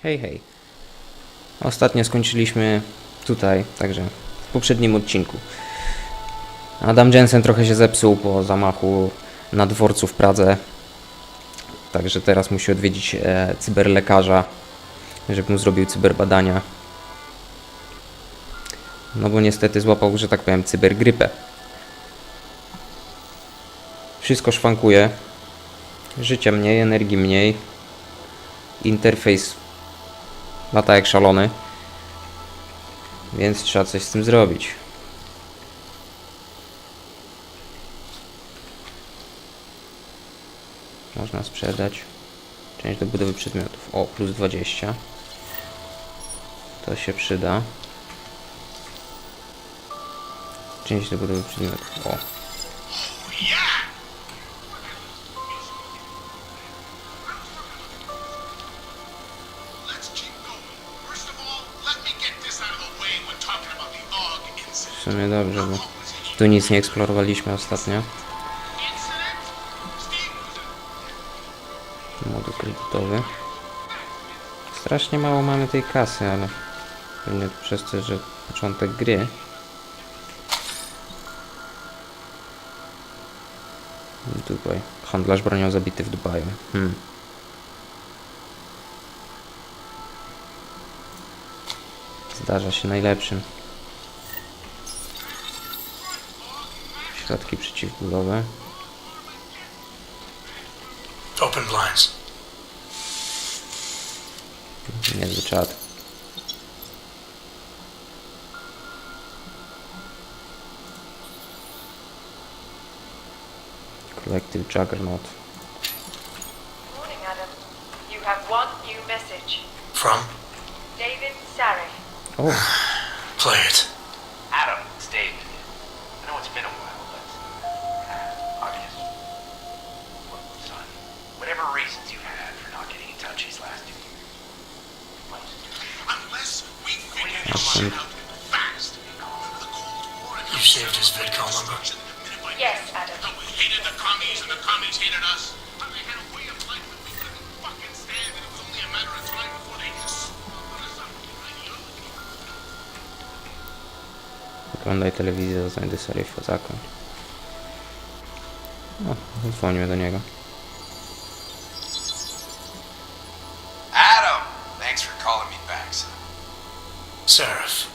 Hej, hej. Ostatnio skończyliśmy tutaj, także w poprzednim odcinku. Adam Jensen trochę się zepsuł po zamachu na dworcu w Pradze. Także teraz musi odwiedzić cyberlekarza, żeby mu zrobił cyberbadania. No bo niestety złapał, że tak powiem, cybergrypę. Wszystko szwankuje. Życia mniej, energii mniej. Interfejs lata jak szalony. Więc trzeba coś z tym zrobić. Można sprzedać. Część do budowy przedmiotów. O, plus 20. To się przyda. Część do budowy przedmiotów. O. W sumie dobrze, bo tu nic nie eksplorowaliśmy ostatnio. Moduł kredytowy. Strasznie mało mamy tej kasy, ale pewnie przez to, że początek gry. Dubaj. Handlarz bronią zabity w Dubaju. Zdarza się najlepszym. Środki przeciwbólowe. Open blinds. Niezły czad. Collective Juggernaut. Morning, Adam. You have one new message. From? David Sarek. O! Play it. Adam, it's David. I know it's been a while, but obvious. Look, son, whatever reasons you had for not getting in touch these last 2 years, Unless we figure That's this shit fine. out fast. The Cold War and You saved his vidcall number? minute by Yes, minute. Adam. No, we hated the commies and the commies hated us. But they had a way of life that we couldn't fucking stand, and it was only a matter of time before they split us up into ideology. Oglądaj telewizję, znajdę serię w zakoń. O, dzwonimy do niego. Adam, thanks for calling me back, son. Seraph.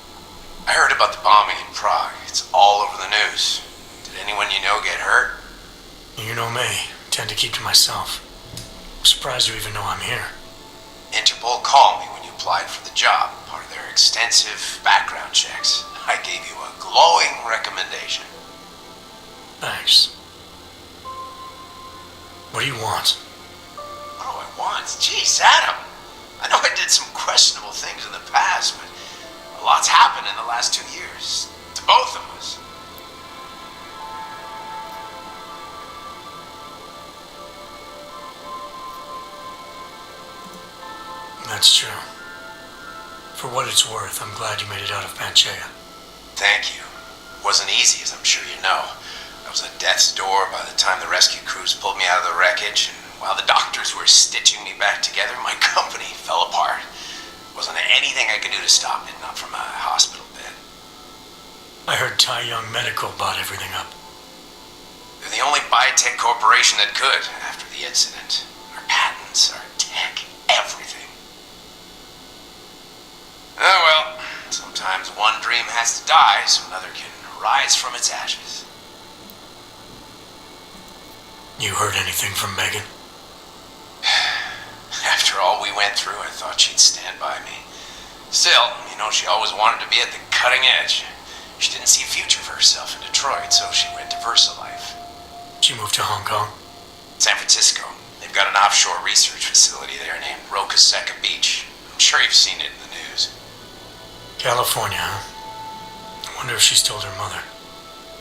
I heard about the bombing in Prague. It's all over the news. Did anyone you know get hurt? You know me. Tend to keep to myself. I'm surprised you even know I'm here. Interpol called me when you applied for the job, part of their extensive background checks. I gave you a glowing recommendation. Thanks. What do you want? What do I want? Jeez, Adam. I know I did some questionable things in the past, but a lot's happened in the last 2 years. To both of us. That's true. For what it's worth, I'm glad you made it out of Panchaea. Thank you. It wasn't easy, as I'm sure you know. I was at death's door by the time the rescue crews pulled me out of the wreckage, and while the doctors were stitching me back together, my company fell apart. Wasn't anything I could do to stop it, not from a hospital bed. I heard Tai Young Medical bought everything up. They're the only biotech corporation that could after the incident. Our patents, our tech, everything. Oh well, sometimes one dream has to die so another can rise from its ashes. You heard anything from Megan? After all we went through, I thought she'd stand by me. Still, you know, she always wanted to be at the cutting edge. She didn't see a future for herself in Detroit, so she went to VersaLife. She moved to Hong Kong. San Francisco. They've got an offshore research facility there named Rokaseca Beach. I'm sure you've seen it in the news. California, huh? I wonder if she's told her mother.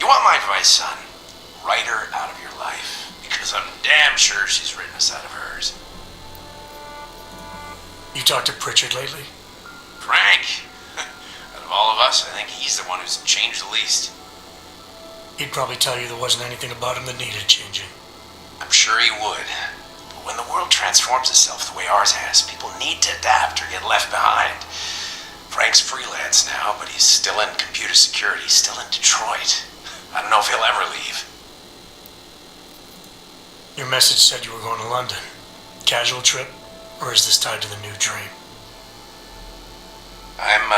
You want my advice, son? Write her out of your life. Because I'm damn sure she's written us out of hers. You talked to Pritchard lately? Frank? Out of all of us, I think he's the one who's changed the least. He'd probably tell you there wasn't anything about him that needed changing. I'm sure he would. But But when the world transforms itself the way ours has, people need to adapt or get left behind. Frank's freelance now, but he's still in computer security, still in Detroit. I don't know if he'll ever leave. Your message said you were going to London. Casual trip? Or is this tied to the new dream? I'm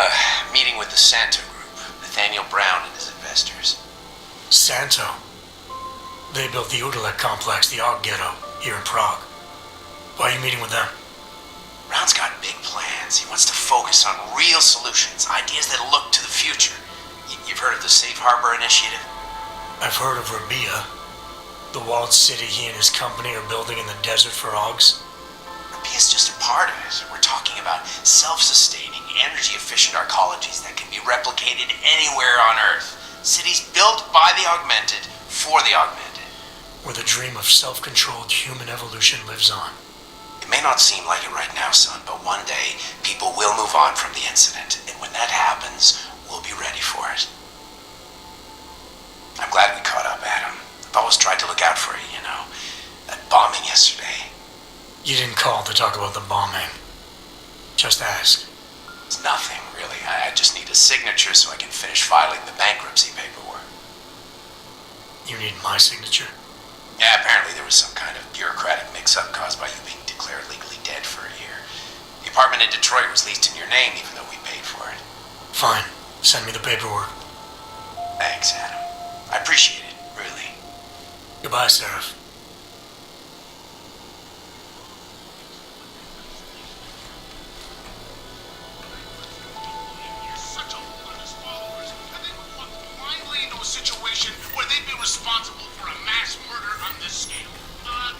meeting with the Santo Group, Nathaniel Brown and his investors. Santo? They built the Udalek complex, the Og Ghetto, here in Prague. Why are you meeting with them? Brown's got big plans. He wants to focus on real solutions, ideas that look to the future. You've heard of the Safe Harbor Initiative? I've heard of Rabia, the walled city he and his company are building in the desert for Ogs. Rabia's just a part of it. We're talking about self-sustaining, energy-efficient arcologies that can be replicated anywhere on Earth. Cities built by the augmented, for the augmented. Where the dream of self-controlled human evolution lives on. It may not seem like it right now, son, but one day people will move on from the incident, and when that happens, we'll be ready for it. I'm glad we caught up, Adam. I've always tried to look out for you, you know. That bombing yesterday. You didn't call to talk about the bombing. Just ask. It's nothing, really. I just need a signature so I can finish filing the bankruptcy paperwork. You need my signature? Yeah, apparently there was some kind of bureaucratic mix-up caused by you being declared legally dead for a year. The apartment in Detroit was leased in your name even though we paid for it. Fine. Send me the paperwork. Thanks, Adam. I appreciate it, really. Goodbye, Seraph. Such a hold on his followers, and they would walk blindly into a situation where they'd be responsible for a mass murder on this scale. Not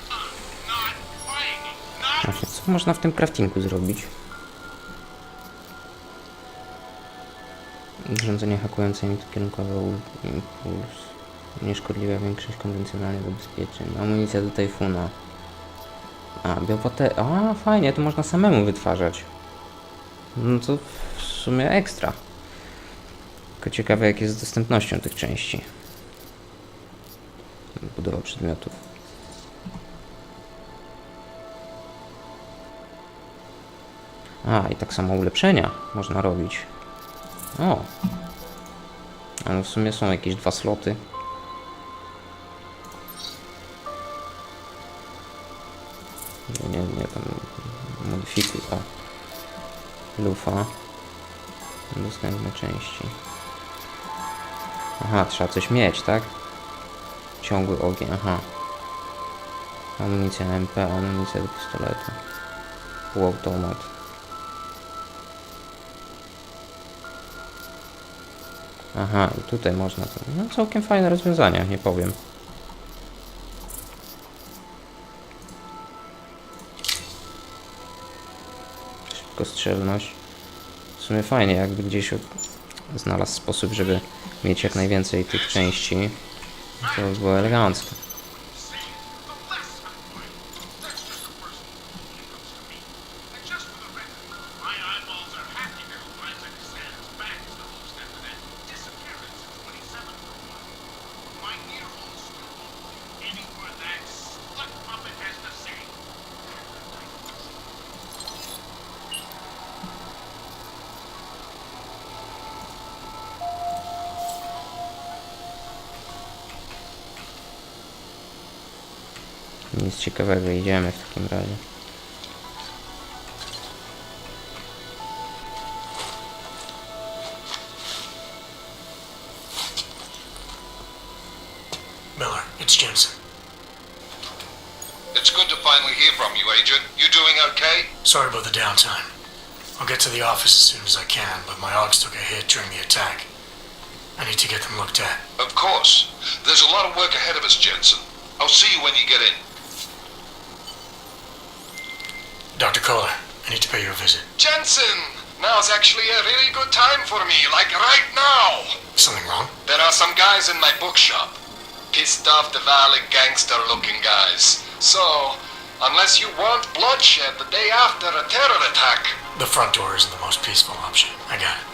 buying it. Not Właśnie, co można w tym craftingu zrobić? Urządzenie hakujące emit kierunkowy impuls. Nieszkodliwa większość konwencjonalnych zabezpieczeń. Amunicja do tajfuna. Fajnie, to można samemu wytwarzać. No to w sumie ekstra. Tylko ciekawe jak jest z dostępnością tych części. Budowa przedmiotów. I tak samo ulepszenia można robić. Ale w sumie są jakieś 2 sloty. Nie, tam modyfikuj. Lufa. Dostępne części. Trzeba coś mieć, tak? Ciągły ogień, Amunicja MP, amunicja do pistoletu. Półautomat. I tutaj można to. No całkiem fajne rozwiązania, nie powiem. Szybkostrzelność. W sumie fajnie, jakby gdzieś znalazł sposób, żeby mieć jak najwięcej tych części. To by było elegancko. Nic ciekawego, idziemy w takim razie. Miller, it's Jensen. It's good to finally hear from you, Agent. You doing okay? Sorry about the downtime. I'll get to the office as soon as I can, but my Ogs took a hit during the attack. I need to get them looked at. Of course. There's a lot of work ahead of us, Jensen. I'll see you when you get in. Dr. Kohler, I need to pay you a visit. Jensen! Now's actually a really good time for me, like right now! Something wrong? There are some guys in my bookshop. Pissed off the valley gangster-looking guys. So, unless you want bloodshed the day after a terror attack... The front door isn't the most peaceful option. I got it.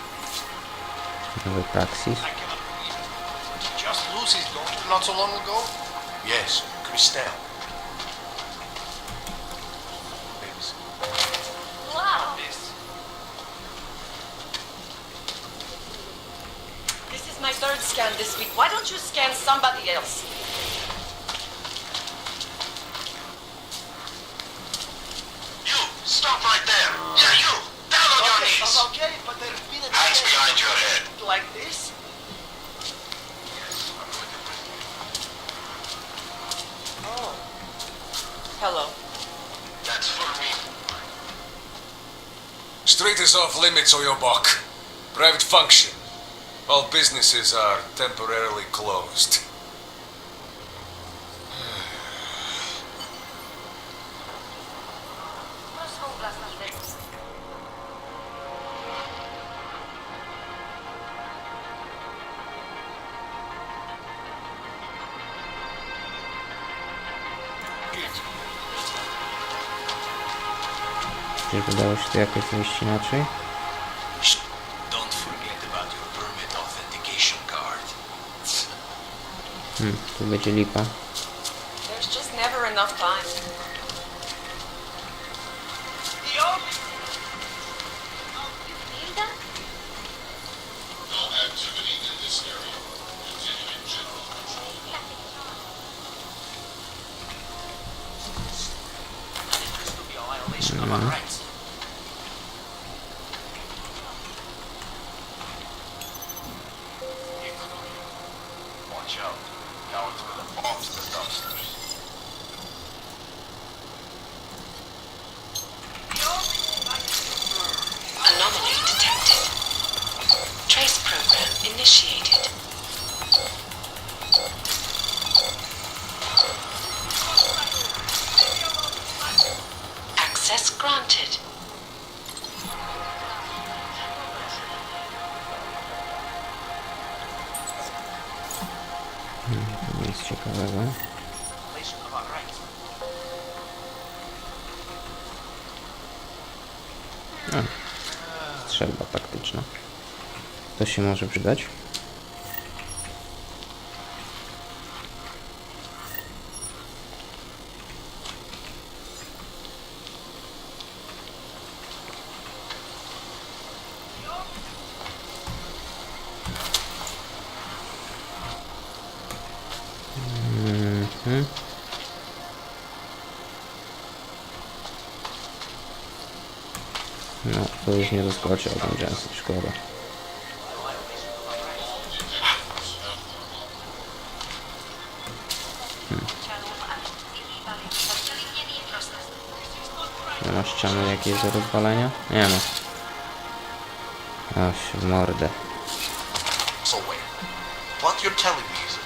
Nowy praksis. I cannot believe it. Did you just lose his daughter not so long ago? Yes, Christelle. my third scan this week. Why don't you scan somebody else? You, stop right there. Yeah, you, down on your knees. Okay, but there's been a Hands behind your head. like this. Oh. Hello. That's for me. Street is off limits, or your buck. Private function. All businesses are temporarily closed. Czy udało się to jakoś wyjść inaczej? Don't forget about your permit authentication card. Tu będzie lipa. There's just never enough time. No activity in this area. Continuing general control. This could be a violation of our rights. Watch out. Cowards with the bombs in the dumpsters. Anomaly detected. Trace program initiated. Access granted. To nic ciekawego. Violation of our rights. Strzelba taktyczna. To się może przydać. No, to już nie doskoczy Adama Jensena, szkoda. Nie ma ściany jakiejś do rozwalenia? Nie ma. Aż w mordę. So wait. What you're telling me is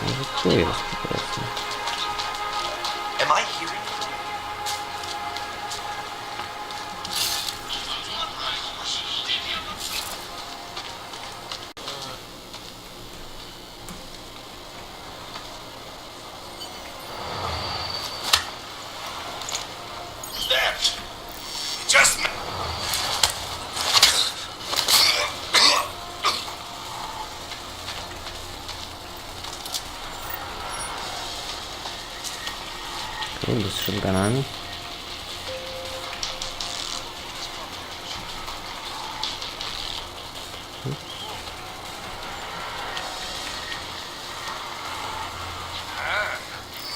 Może tu jest po prostu. am I hearing? That. Just. Kurde, z shotgunami.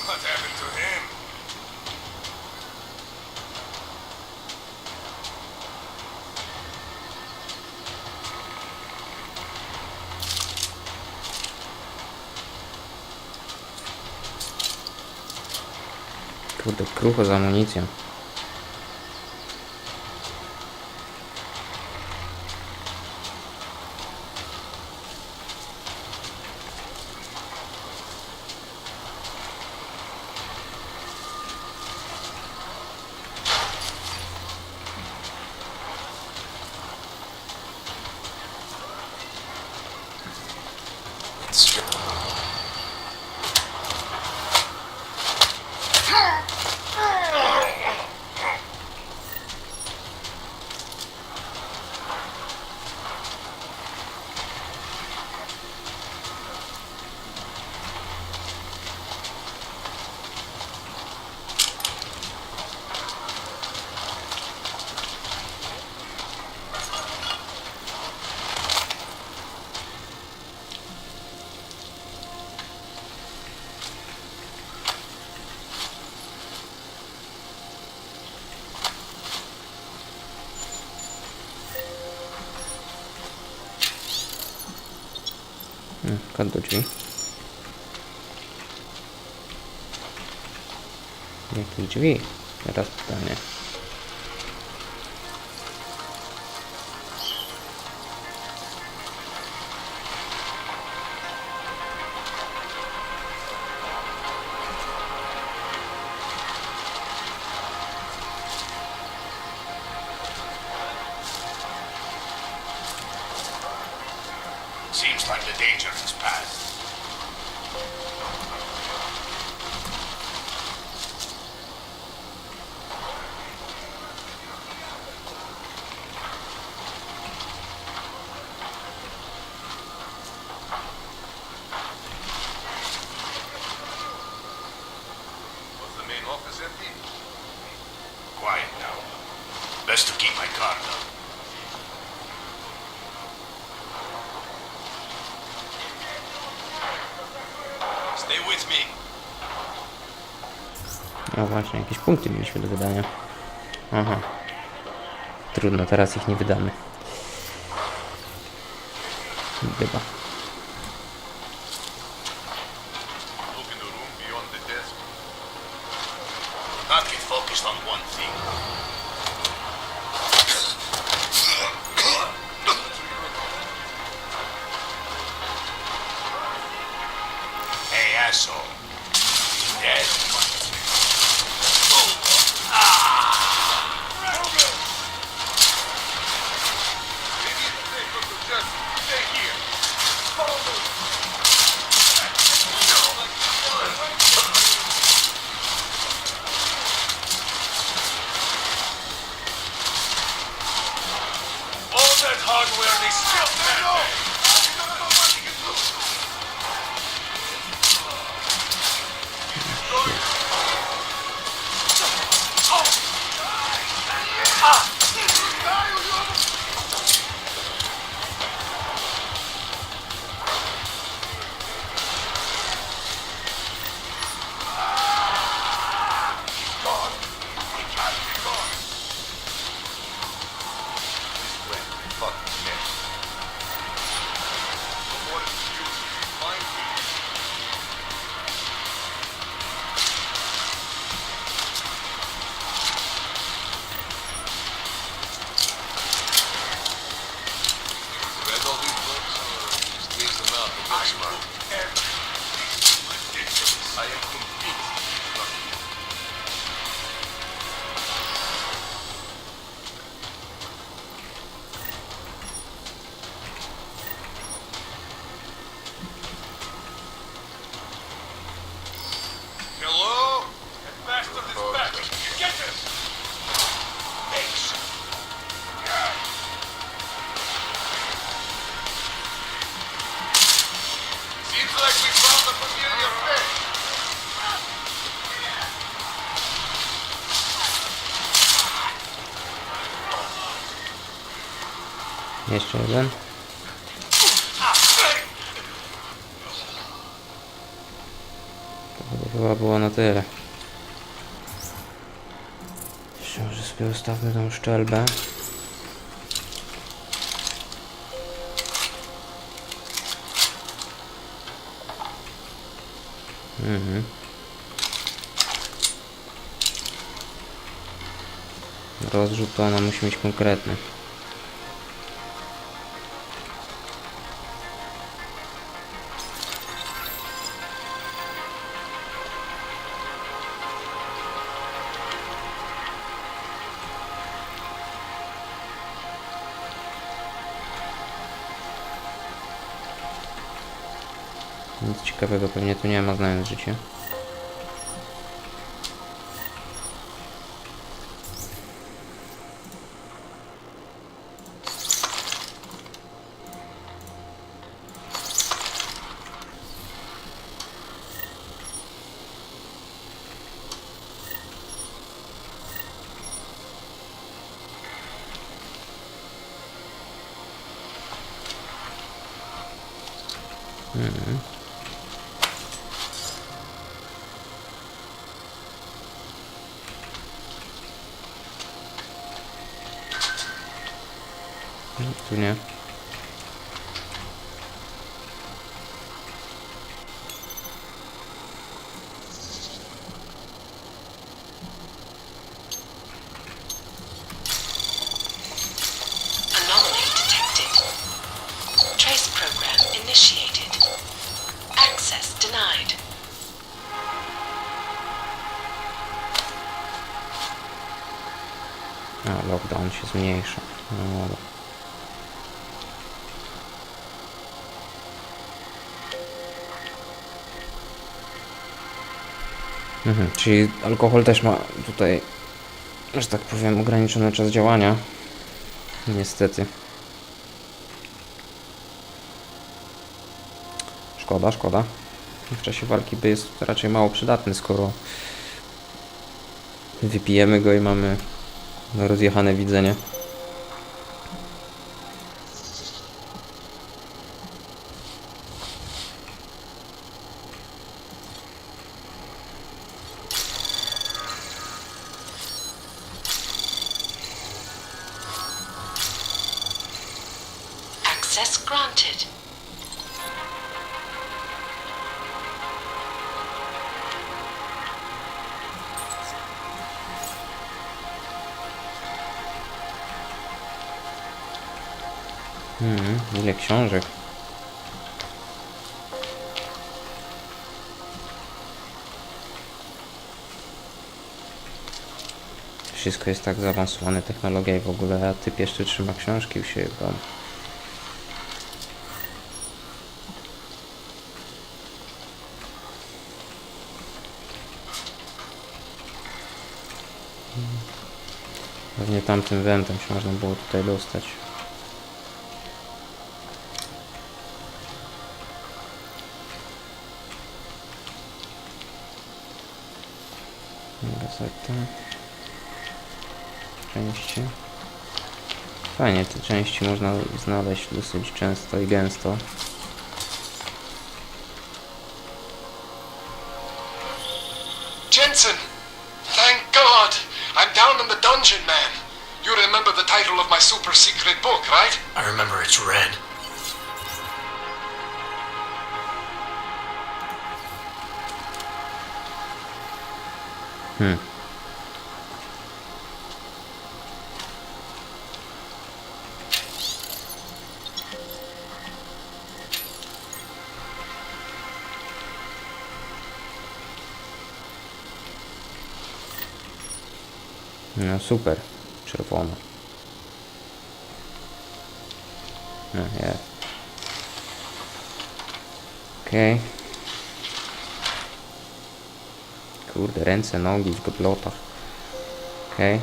What happened to him? Kurde, krucho z amunicją. Kod do drzwi. Jakich drzwi? Teraz pytanie. Seems like the danger has passed. Was the main office empty? Quiet now. Best to keep my guard up. Stay with me. No właśnie, jakieś punkty mieliśmy do wydania. Aha. Trudno, teraz ich nie wydamy. Chyba. Look in the room beyond the desk. Not get focused on one thing. Hey, asshole. You dead? Maybe it's safer to just stay here. All that hardware they still can't. Read all these books or just lays them out and look smart? I am convinced it's not you. Hello? That bastard is back. Get him! Thanks. Seems like we found a familiar face. Jeszcze jeden. To chyba było na tyle. Jeszcze może sobie ustawmy tą szczelbę. Rozrzut to ona musi mieć konkretny. Nic ciekawego pewnie tu nie ma, znając życie. Tu nie. A, lockdown się zmniejsza. No dobra. Czyli alkohol też ma tutaj, że tak powiem, ograniczony czas działania. Niestety. Szkoda, szkoda. W czasie walki by jest raczej mało przydatny, skoro wypijemy go i mamy rozjechane widzenie. Access granted. Ile książek. Wszystko jest tak zaawansowane, technologia i w ogóle, a typ jeszcze trzyma książki u siebie w domu. Pewnie tamtym wentem się można było tutaj dostać. Gazeta. Części. Fajnie, te części można znaleźć dosyć często i gęsto. Jensen! Thank God! I'm down in the dungeon, man! You remember the title of my super secret book, right? I remember it's red. No super, czerwona. No jest. Okej. Kurde, ręce, nogi w goblotach. Okej.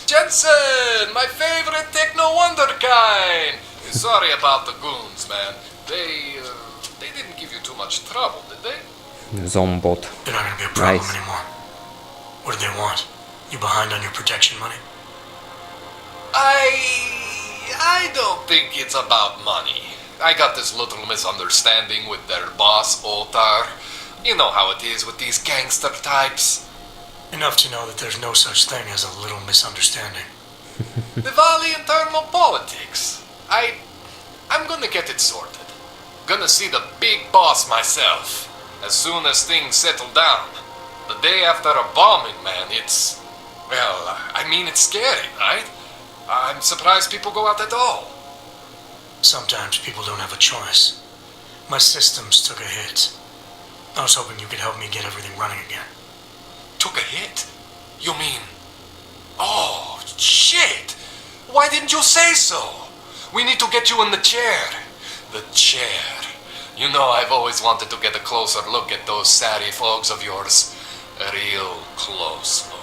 Jensen, my favorite techno wonderkind. Sorry about the goons, man. They didn't give you too much trouble, did they? Zombot. They're not gonna be a problem Nice. anymore. What do they want? You behind on your protection money? I don't think it's about money. I got this little misunderstanding with their boss, Otar. You know how it is with these gangster types. Enough to know that there's no such thing as a little misunderstanding. The Valley internal politics. I'm gonna get it sorted. Gonna see the big boss myself. As soon as things settle down. The day after a bombing, man, it's... Well, I mean, it's scary, right? I'm surprised people go out at all. Sometimes people don't have a choice. My systems took a hit. I was hoping you could help me get everything running again. Took a hit? You mean... Oh, shit! Why didn't you say so? We need to get you in the chair. The chair. You know, I've always wanted to get a closer look at those satty folks of yours. A real close look.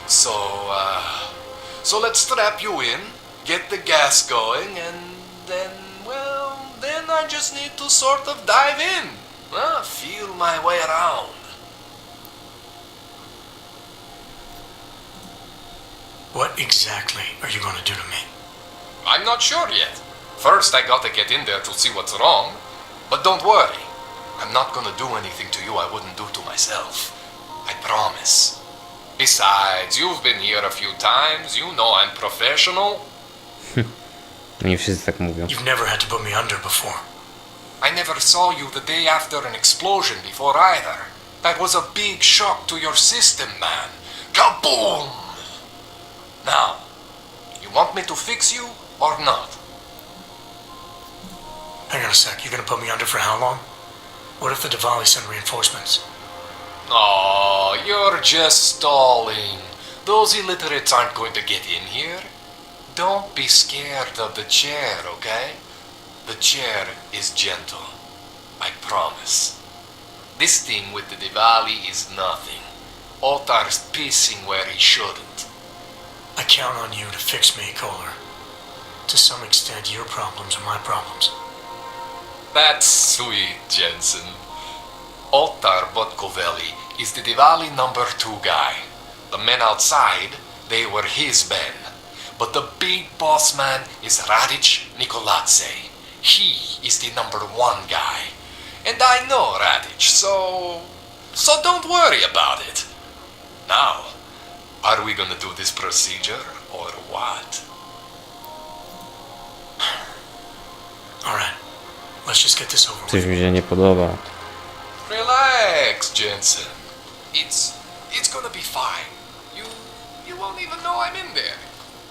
So let's strap you in, get the gas going, and then, well, then I just need to sort of dive in. Feel my way around. What exactly are you going to do to me? I'm not sure yet. First, I gotta get in there to see what's wrong. But don't worry. I'm not gonna do anything to you I wouldn't do to myself. I promise. Besides, you've been here a few times. You know I'm professional. No nie wszyscy tak mówią. You've never had to put me under before. I never saw you the day after an explosion before either. That was a big shock to your system, man. Kaboom! Now, you want me to fix you, or not? Hang on a sec. You're gonna put me under for how long? What if the Diwali send reinforcements? Oh, you're just stalling. Those illiterates aren't going to get in here. Don't be scared of the chair, okay? The chair is gentle. I promise. This thing with the Diwali is nothing. Otar's pissing where he shouldn't. I count on you to fix me, Kohler. To some extent, your problems are my problems. That's sweet, Jensen. Otar Botkovelli is the Diwali #2 guy. The men outside, they were his men. But the big boss man is Radic Nikoladze. He is the #1 guy. And I know Radic, so don't worry about it. Now, are we gonna do this procedure or what? Alright, let's just get this over Coś with. mi się nie podoba. Relax, Jensen. It's gonna be fine. You won't even know I'm in there.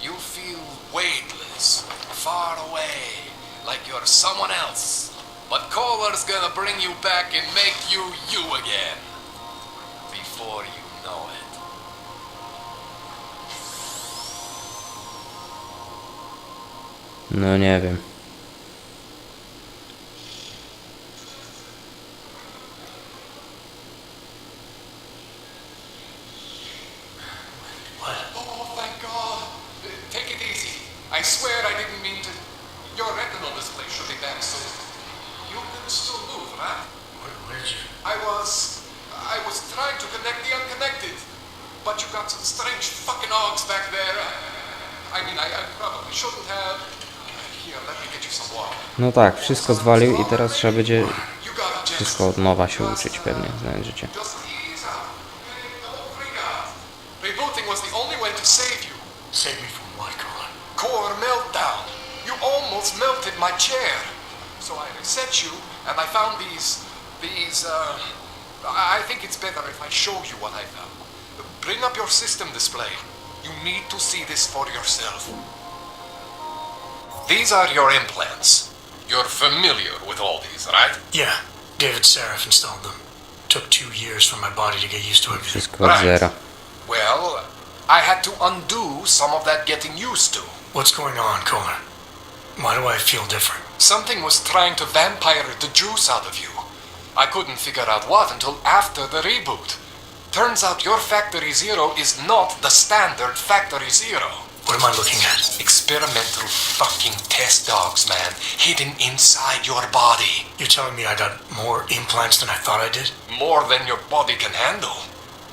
You'll feel weightless, far away, like you're someone else. But Kohler's gonna bring you back and make you you again. Before you know it. No nie wiem. Oh, thank God. Take it easy. I swear I didn't mean to. Your retinal display should be back soon. You can still move, right? Where did you... I was trying to connect the unconnected, but you got some strange fucking ogs back there. I probably shouldn't have. Here, let me get you some water. No tak, wszystko zwalił i teraz trzeba będzie You got it, Jensen. wszystko od nowa się uczyć pewnie, znając życie. Just ease out. Okay? Don't freak out. Rebooting was the only way to save you. Save me from what, Kohler? Core meltdown. You almost melted my chair. So I reset you, and I found these. I think it's better if I show you what I found. Bring up your system display. You need to see this for yourself. These are your implants. You're familiar with all these, right? Yeah, David Seraph installed them. Took 2 years for my body to get used to everything. Wszystko od zera. Well, I had to undo some of that getting used to. What's going on, Kohler? Why do I feel different? Something was trying to vampire the juice out of you. I couldn't figure out what until after the reboot. Turns out your Factory Zero is not the standard Factory Zero. What am I looking at? Experimental fucking test dogs, man, hidden inside your body. You're telling me I got more implants than I thought I did? More than your body can handle.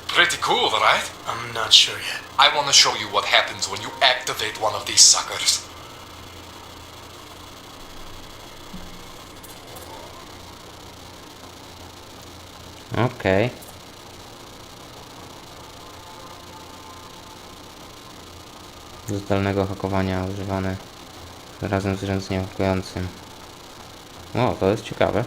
Pretty cool, right? I'm not sure yet. I want to show you what happens when you activate one of these suckers. Okej. Do zdalnego hakowania używane razem z ręcznie hakującym. O, to jest ciekawe.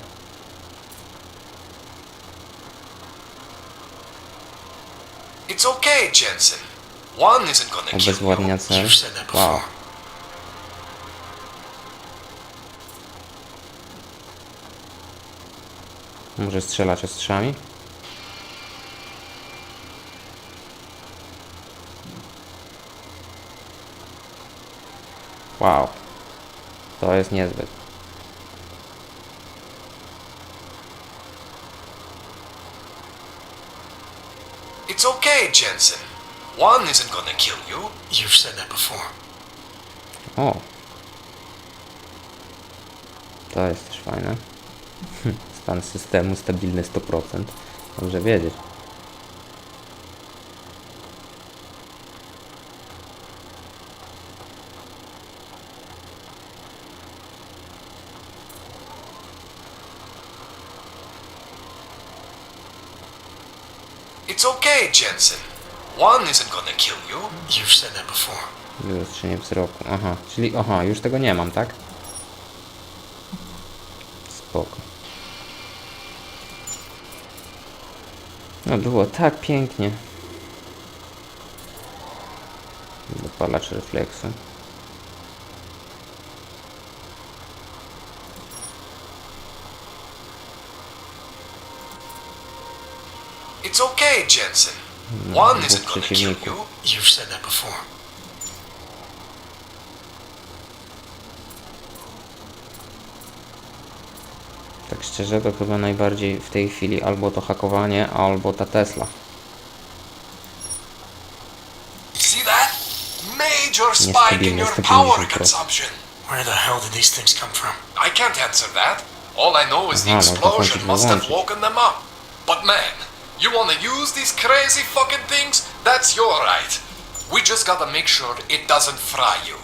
It's okay, Jensen. One isn't gonna kill you. Obezwładnia cel. You've said that before. Wow. Może strzelać ostrzami? Wow. To jest niezbyt. It's okay, Jensen. One isn't gonna kill you. You've said that before. O. To jest też fajne. Stan systemu stabilny 100%. Dobrze wiedzieć. It's okay, Jensen. One isn't gonna kill you. You've said that before. Wyostrzenie wzroku. Aha, czyli już tego nie mam, tak? Spoko. No było tak pięknie. Dopalacz refleksu. It's okay, Jensen. One dwóch isn't gonna kill przeciwników. you. You've said that before. Tak szczerze, to chyba najbardziej w tej chwili albo to hakowanie, albo ta Tesla. See that? Major spike in Niestabilny, your 150%. power consumption. Where the hell did these things come from? I can't answer that. All I know is the Aha, no, explosion to must have wyłączyć. woken them up. But man, you wanna use these crazy fucking things? That's your right. We just gotta make sure it doesn't fry you.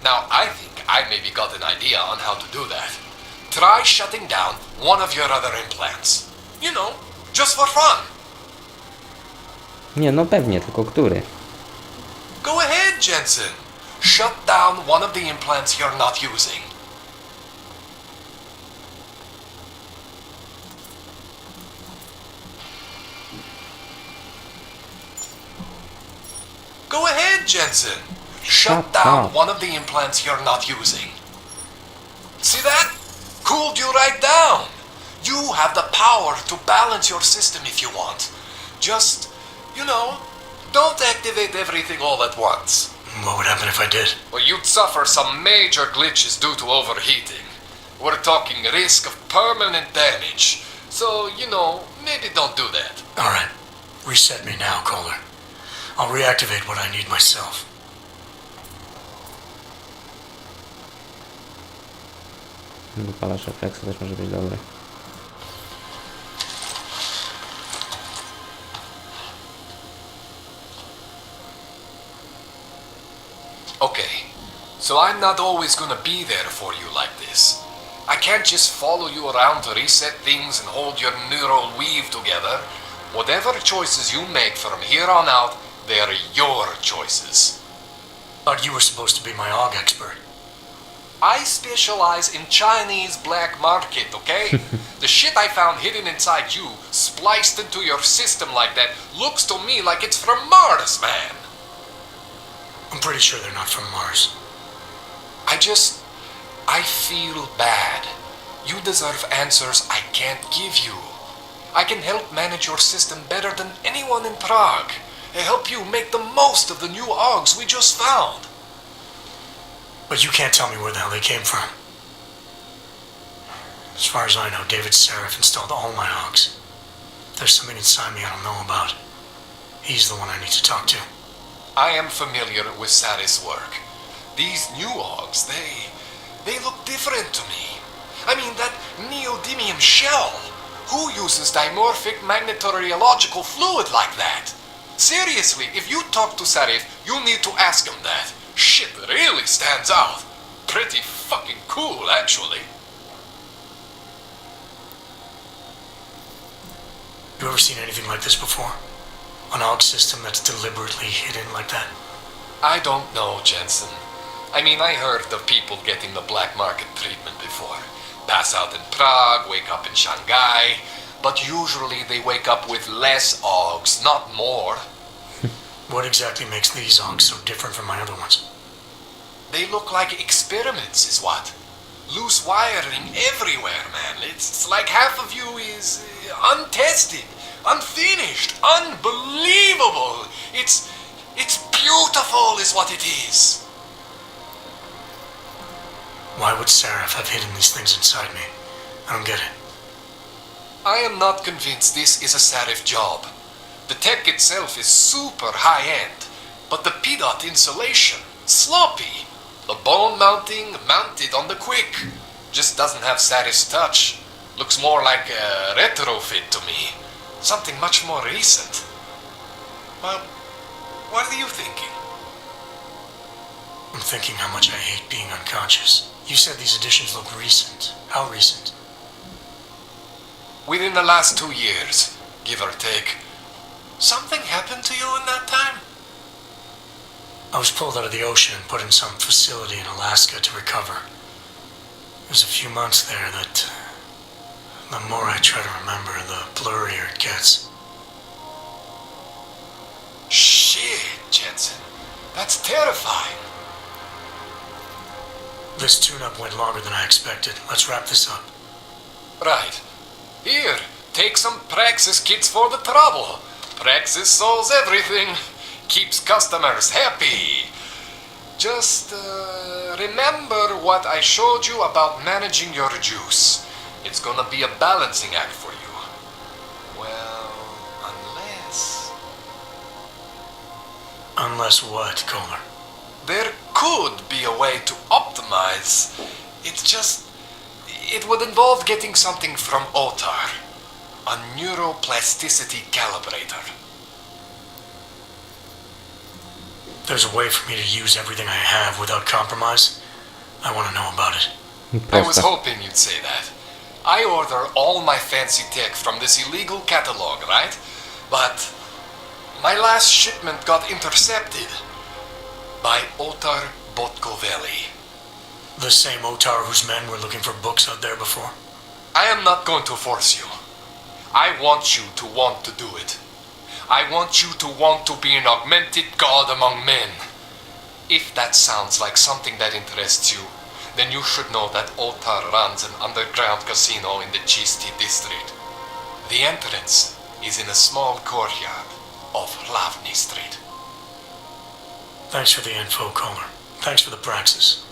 Now, I think I maybe got an idea on how to do that. Try shutting down one of your other implants. You know, just for fun. Nie, no pewnie, tylko który? Go ahead, Jensen. Shut down one of the implants you're not using. Go ahead, Jensen. Shut down up. one of the implants you're not using. See that? Cooled you right down. You have the power to balance your system if you want. Just, you know, don't activate everything all at once. What would happen if I did? Well, you'd suffer some major glitches due to overheating. We're talking risk of permanent damage. So, you know, maybe don't do that. Alright. Reset me now, Kohler. I'll reactivate what I need myself. Wypalacz refleksu też może być dobry. Okay, so I'm not always gonna be there for you like this. I can't just follow you around to reset things and hold your neural weave together. Whatever choices you make from here on out, they're your choices. Thought you were supposed to be my AUG expert. I specialize in Chinese black market, okay? The shit I found hidden inside you, spliced into your system like that, looks to me like it's from Mars, man. I'm pretty sure they're not from Mars. I feel bad. You deserve answers I can't give you. I can help manage your system better than anyone in Prague. I help you make the most of the new AUGs we just found. But you can't tell me where the hell they came from. As far as I know, David Seraph installed all my AUGs. There's something inside me I don't know about. He's the one I need to talk to. I am familiar with Sarah's work. These new AUGs, they look different to me. I mean, that neodymium shell. Who uses dimorphic magnetorheological fluid like that? Seriously, if you talk to Sarif, you need to ask him that. Shit really stands out. Pretty fucking cool, actually. You ever seen anything like this before? An AUG system that's deliberately hidden like that? I don't know, Jensen. I mean, I heard of people getting the black market treatment before. Pass out in Prague, wake up in Shanghai, but usually they wake up with less AUGs, not more. What exactly makes these AUGs so different from my other ones? They look like experiments, is what. Loose wiring everywhere, man. It's like half of you is untested, unfinished, unbelievable. It's beautiful, is what it is. Why would Seraph have hidden these things inside me? I don't get it. I am not convinced this is a Sarif job. The tech itself is super high-end, but the PDOT insulation, sloppy. The bone mounting, mounted on the quick. Just doesn't have Sarif's touch. Looks more like a retrofit to me. Something much more recent. Well, what are you thinking? I'm thinking how much I hate being unconscious. You said these additions look recent. How recent? Within the last 2 years, give or take. Something happened to you in that time? I was pulled out of the ocean and put in some facility in Alaska to recover. It was a few months there that... the more I try to remember, the blurrier it gets. Shit, Jensen. That's terrifying. This tune-up went longer than I expected. Let's wrap this up. Right. Here, take some praxis kits for the trouble. Praxis solves everything. Keeps customers happy. Just remember what I showed you about managing your juice. It's gonna be a balancing act for you. Well, unless... Unless what, Kohler? There could be a way to optimize. It would involve getting something from Otar. A neuroplasticity calibrator. There's a way for me to use everything I have without compromise? I want to know about it. I was Prosta. hoping you'd say that. I order all my fancy tech from this illegal catalog, right? But my last shipment got intercepted by Otar Botkoveli. The same Otar whose men were looking for books out there before? I am not going to force you. I want you to want to do it. I want you to want to be an augmented god among men. If that sounds like something that interests you, then you should know that Otar runs an underground casino in the Chisti district. The entrance is in a small courtyard of Hlavny Street. Thanks for the info, Kohler. Thanks for the praxis.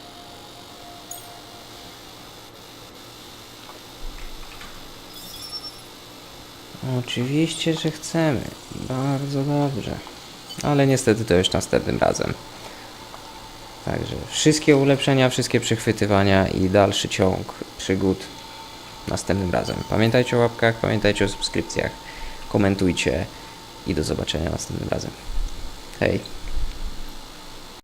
Oczywiście, że chcemy. Bardzo dobrze. Ale niestety to już następnym razem. Także wszystkie ulepszenia, wszystkie przechwytywania i dalszy ciąg przygód następnym razem. Pamiętajcie o łapkach, pamiętajcie o subskrypcjach, komentujcie i do zobaczenia następnym razem. Hej!